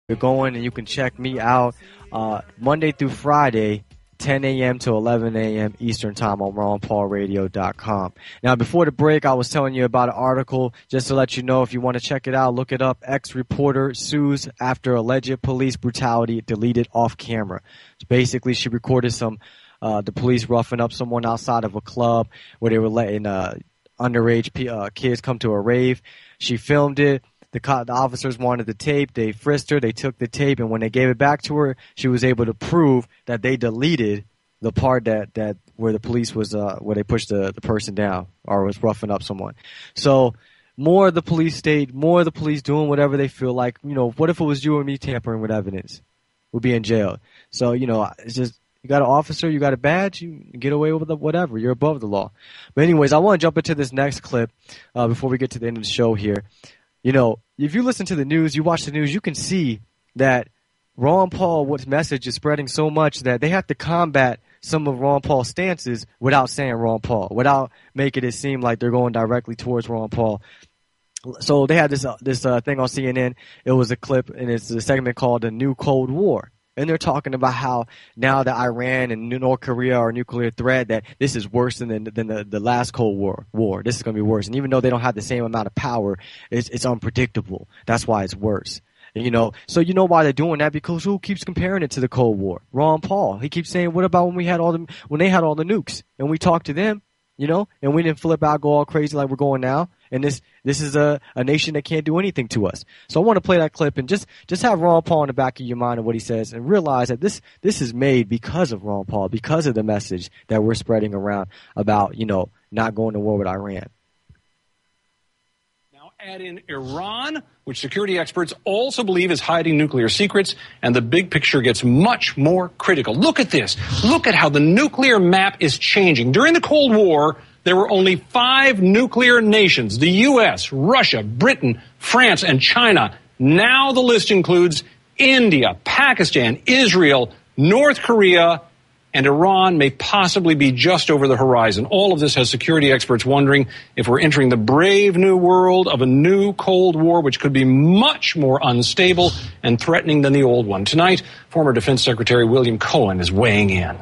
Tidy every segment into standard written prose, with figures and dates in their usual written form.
You're going, and you can check me out Monday through Friday, 10 a.m. to 11 a.m. Eastern Time on RonPaulRadio.com. Now, before the break, I was telling you about an article. Just to let you know, if you want to check it out, look it up. Ex-reporter sues after alleged police brutality deleted off camera. So basically, she recorded the police roughing up someone outside of a club where they were letting underage kids come to a rave. She filmed it. The officers wanted the tape. They frisked her. They took the tape, and when they gave it back to her, she was able to prove that they deleted the part that where the police was where they pushed the person down or was roughing up someone. So more of the police state, more of the police doing whatever they feel like. What if it was you or me tampering with evidence? We'll be in jail. So it's just. You got an officer, you got a badge, you get away with whatever. You're above the law. But anyways, I want to jump into this next clip before we get to the end of the show here. If you listen to the news, you watch the news, you can see that Ron Paul's message is spreading so much that they have to combat some of Ron Paul's stances without saying Ron Paul, without making it seem like they're going directly towards Ron Paul. So they had this thing on CNN. It was a clip, and it's a segment called The New Cold War. And they're talking about how now that Iran and North Korea are a nuclear threat, that this is worse than the last Cold War. This is going to be worse. And even though they don't have the same amount of power, it's unpredictable. That's why it's worse. So you know why they're doing that? Because who keeps comparing it to the Cold War? Ron Paul. He keeps saying, what about when they had all the nukes and we talked to them, and we didn't flip out, go all crazy like we're going now. And this is a nation that can't do anything to us. So I want to play that clip and just have Ron Paul in the back of your mind of what he says, and realize that this is made because of Ron Paul, because of the message that we're spreading around about, not going to war with Iran. Now add in Iran, which security experts also believe is hiding nuclear secrets, and the big picture gets much more critical. Look at this. Look at how the nuclear map is changing. During the Cold War, there were only 5 nuclear nations: the U.S., Russia, Britain, France, and China. Now the list includes India, Pakistan, Israel, North Korea, and Iran may possibly be just over the horizon. All of this has security experts wondering if we're entering the brave new world of a new Cold War, which could be much more unstable and threatening than the old one. Tonight, former Defense Secretary William Cohen is weighing in.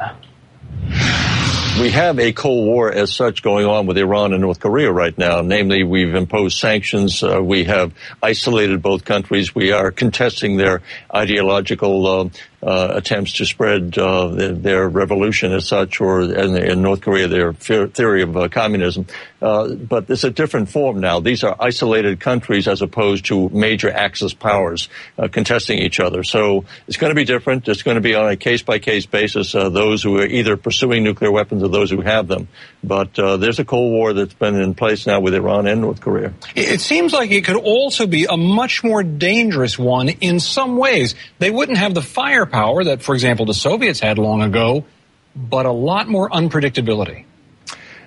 We have a Cold War as such going on with Iran and North Korea right now. Namely, we've imposed sanctions. We have isolated both countries. We are contesting their ideological attempts to spread their revolution as such, or in North Korea, their theory of communism. But it's a different form now. These are isolated countries as opposed to major Axis powers contesting each other. So it's going to be different. It's going to be on a case-by-case basis, those who are either pursuing nuclear weapons or those who have them. But there's a Cold War that's been in place now with Iran and North Korea. It seems like it could also be a much more dangerous one in some ways. They wouldn't have the firepower that, for example, the Soviets had long ago, but a lot more unpredictability.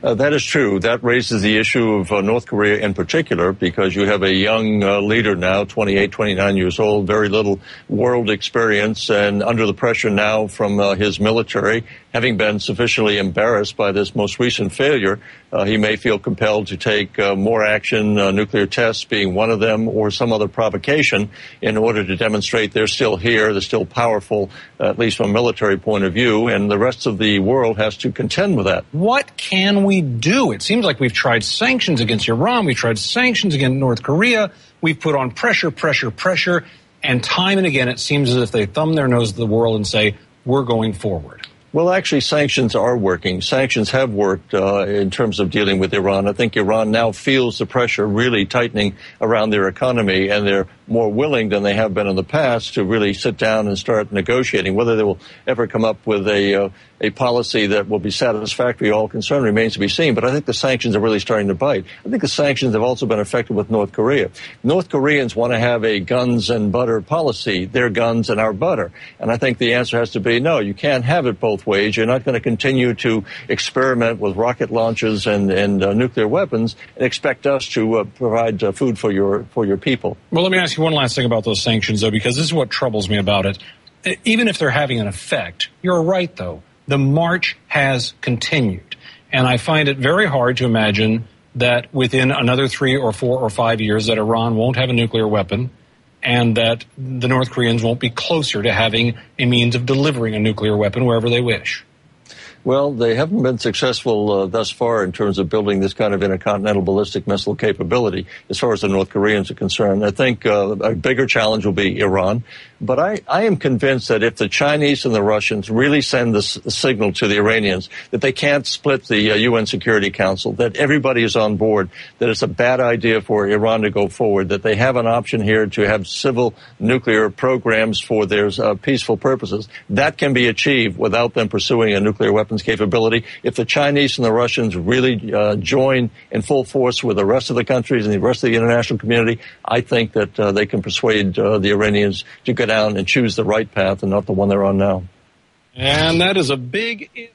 That is true. That raises the issue of North Korea in particular, because you have a young leader now, 28, 29 years old, very little world experience, and under the pressure now from his military, having been sufficiently embarrassed by this most recent failure, he may feel compelled to take more action, nuclear tests being one of them, or some other provocation, in order to demonstrate they're still here, they're still powerful, at least from a military point of view, and the rest of the world has to contend with that. What can we do? It seems like we've tried sanctions against Iran, we've tried sanctions against North Korea, we've put on pressure, and time and again it seems as if they thumb their nose at the world and say, we're going forward. Well, actually, sanctions are working. Sanctions have worked in terms of dealing with Iran. I think Iran now feels the pressure really tightening around their economy, and they're more willing than they have been in the past to really sit down and start negotiating. Whether they will ever come up with a policy that will be satisfactory, all concerned, remains to be seen. But I think the sanctions are really starting to bite. I think the sanctions have also been effective with North Korea. North Koreans want to have a guns and butter policy, their guns and our butter. And I think the answer has to be, no, you can't have it both ways. You're not going to continue to experiment with rocket launches and nuclear weapons and expect us to provide food for your people. Well, let me ask you one last thing about those sanctions, though, because this is what troubles me about it. Even if they're having an effect, you're right, though. The march has continued. And I find it very hard to imagine that within another 3 or 4 or 5 years that Iran won't have a nuclear weapon, and that the North Koreans won't be closer to having a means of delivering a nuclear weapon wherever they wish? Well, they haven't been successful thus far in terms of building this kind of intercontinental ballistic missile capability as far as the North Koreans are concerned. I think a bigger challenge will be Iran. But I am convinced that if the Chinese and the Russians really send this signal to the Iranians that they can't split the UN Security Council, that everybody is on board, that it's a bad idea for Iran to go forward, that they have an option here to have civil nuclear programs for their peaceful purposes, that can be achieved without them pursuing a nuclear weapons capability. If the Chinese and the Russians really join in full force with the rest of the countries and the rest of the international community, I think that they can persuade the Iranians to go down and choose the right path and not the one they're on now. And that is a big...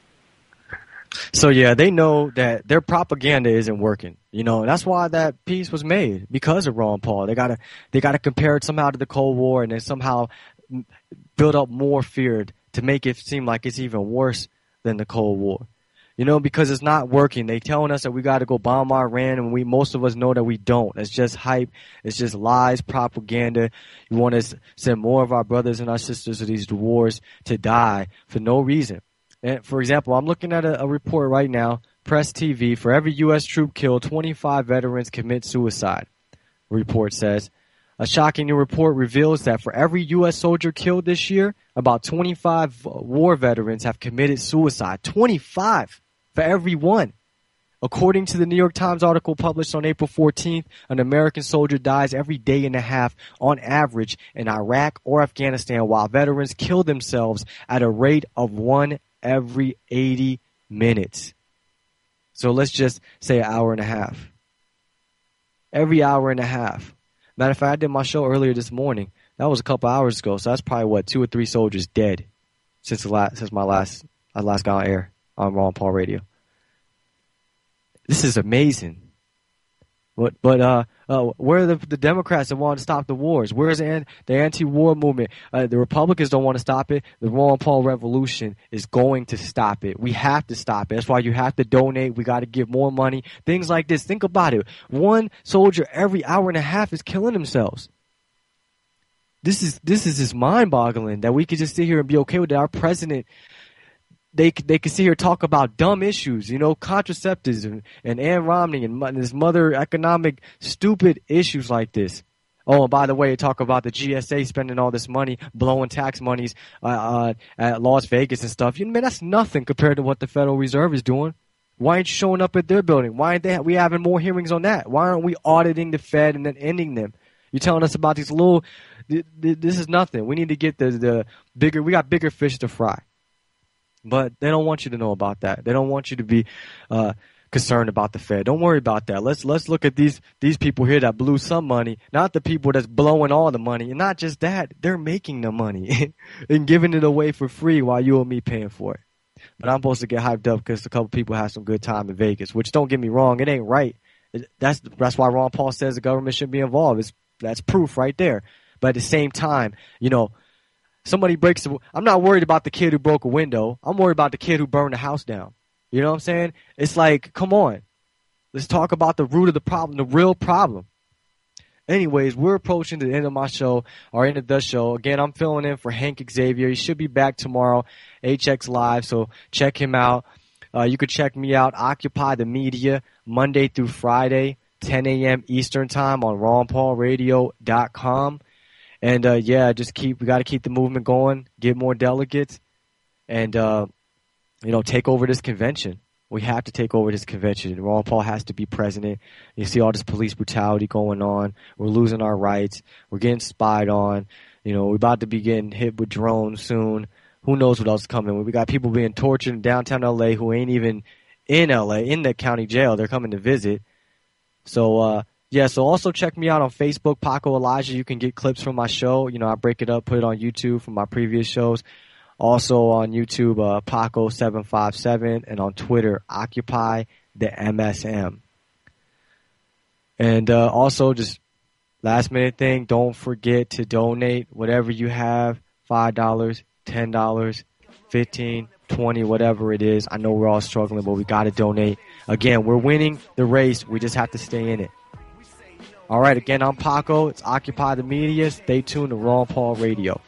So, yeah, they know that their propaganda isn't working. You know, that's why that peace was made, because of Ron Paul. They gotta compare it somehow to the Cold War and then somehow build up more fear to make it seem like it's even worse than the Cold War. You know, because it's not working. They telling us that we got to go bomb Iran, and most of us know that we don't. It's just hype. It's just lies, propaganda. You want to send more of our brothers and our sisters to these wars to die for no reason. And for example, I'm looking at a report right now, Press TV. For every U.S. troop killed, 25 veterans commit suicide. The report says. A shocking new report reveals that for every U.S. soldier killed this year, about 25 war veterans have committed suicide. 25 for every one. According to the New York Times article published on April 14th, an American soldier dies every day and a half on average in Iraq or Afghanistan, while veterans kill themselves at a rate of 1 every 80 minutes. So let's just say an hour and a half. Every hour and a half. Matter of fact, I did my show earlier this morning. That was a couple hours ago, so that's probably 2 or 3 soldiers dead since my last got on air on Ron Paul Radio. This is amazing. But where are the Democrats that want to stop the wars? Where's the anti-war movement? The Republicans don't want to stop it. The Ron Paul Revolution is going to stop it. We have to stop it. That's why you have to donate. We got to give more money. Things like this. Think about it. One soldier every hour and a half is killing themselves. This is just mind-boggling that we could just sit here and be okay with it. Our president, they could sit here and talk about dumb issues, you know, contraceptives and Ann Romney and his mother economic stupid issues like this. Oh, and by the way, talk about the GSA spending all this money, blowing tax monies at Las Vegas and stuff. You know, man, that's nothing compared to what the Federal Reserve is doing. Why aren't you showing up at their building? Why aren't we having more hearings on that? Why aren't we auditing the Fed and then ending them? You're telling us about these little. This is nothing. We need to get the bigger. We got bigger fish to fry. But they don't want you to know about that. They don't want you to be concerned about the Fed. Don't worry about that. Let's look at these people here that blew some money, not the people that's blowing all the money. And not just that, they're making the money and giving it away for free while you and me paying for it. But I'm supposed to get hyped up because a couple people have some good time in Vegas, which don't get me wrong, it ain't right. That's why Ron Paul says the government shouldn't be involved. That's proof right there. But at the same time, you know, somebody breaks I'm not worried about the kid who broke a window. I'm worried about the kid who burned the house down. You know what I'm saying? It's like, come on. Let's talk about the root of the problem, the real problem. Anyways, we're approaching the end of my show, or end of the show. Again, I'm filling in for Hank Xavier. He should be back tomorrow, HX Live, so check him out. You could check me out, Occupy the Media, Monday through Friday, 10 a.m. Eastern Time on RonPaulRadio.com. And, yeah, we got to keep the movement going, get more delegates, and, take over this convention. We have to take over this convention. Ron Paul has to be president. You see all this police brutality going on. We're losing our rights. We're getting spied on. You know, we're about to be getting hit with drones soon. Who knows what else is coming? We got people being tortured in downtown L.A. who ain't even in L.A., in the county jail. They're coming to visit. So, so also check me out on Facebook, Paco Elijah. You can get clips from my show. You know, I break it up, put it on YouTube from my previous shows. Also on YouTube, Paco757, and on Twitter, Occupy the MSM. And also, just last minute thing, don't forget to donate whatever you have, $5, $10, $15, $20, whatever it is. I know we're all struggling, but we got to donate. Again, we're winning the race. We just have to stay in it. All right, again, I'm Paco. It's Occupy the Media. Stay tuned to Ron Paul Radio.